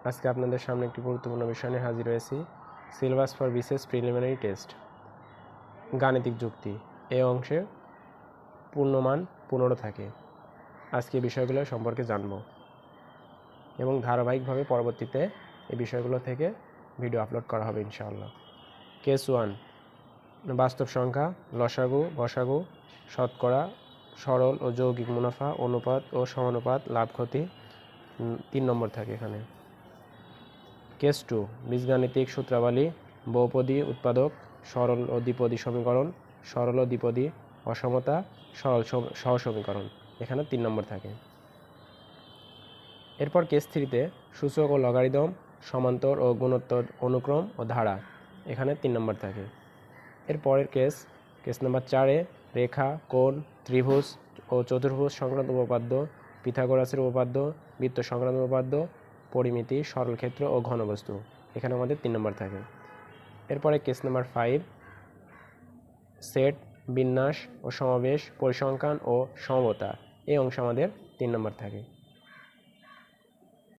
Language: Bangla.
আজকে আপনাদের সামনে একটি গুরুত্বপূর্ণ বিষয় নিয়ে হাজির হয়েছি। Syllabus for BCS preliminary test, গাণিতিক যুক্তি। এই অংশে পূর্ণমান 15 থাকে। আজকে বিষয়গুলো সম্পর্কে জানব এবং ধারাবাহিকভাবে পরবর্তীতে এই বিষয়গুলো থেকে ভিডিও আপলোড করা হবে ইনশাআল্লাহ। কেস 1, বাস্তব সংখ্যা, লসাগু, গসাগু, শতকরা, সরল ও যৌগিক মুনাফা, অনুপাত ও সমানুপাত, লাভ ক্ষতি 3 নম্বর থাকে এখানে। কেস 2, বীজগাণিতিক সূত্রাবলী, বহুপদী উৎপাদক, সরল ও দ্বিপদী সমীকরণ, সরল ও দ্বিপদী অসমতা, সরল সহসমীকরণ, এখানে 3 নম্বর থাকে। এরপর কেস 3তে সূচক ও লগারিদম, সমান্তর ও গুণোত্তর অনুক্রম ও ধারা, এখানে 3 নম্বর থাকে। এরপরের কেস নাম্বার 4-এ রেখা, কোণ, ত্রিভুজ ও চতুর্ভুজ সংক্রান্ত উপপাদ্য, পিথাগোরাসের উপপাদ্য, বৃত্ত সংক্রান্ত উপপাদ্য, পরিমিতি, সরল ক্ষেত্র ও ঘনবস্তু, এখানে আমাদের 3 নম্বর থাকে। এরপরে কেস নাম্বার 5, সেট, বিন্যাস ও সমাবেশ, পরিসংখ্যান ও সমতা, এই অংশ আমাদের 3 নম্বর থাকে।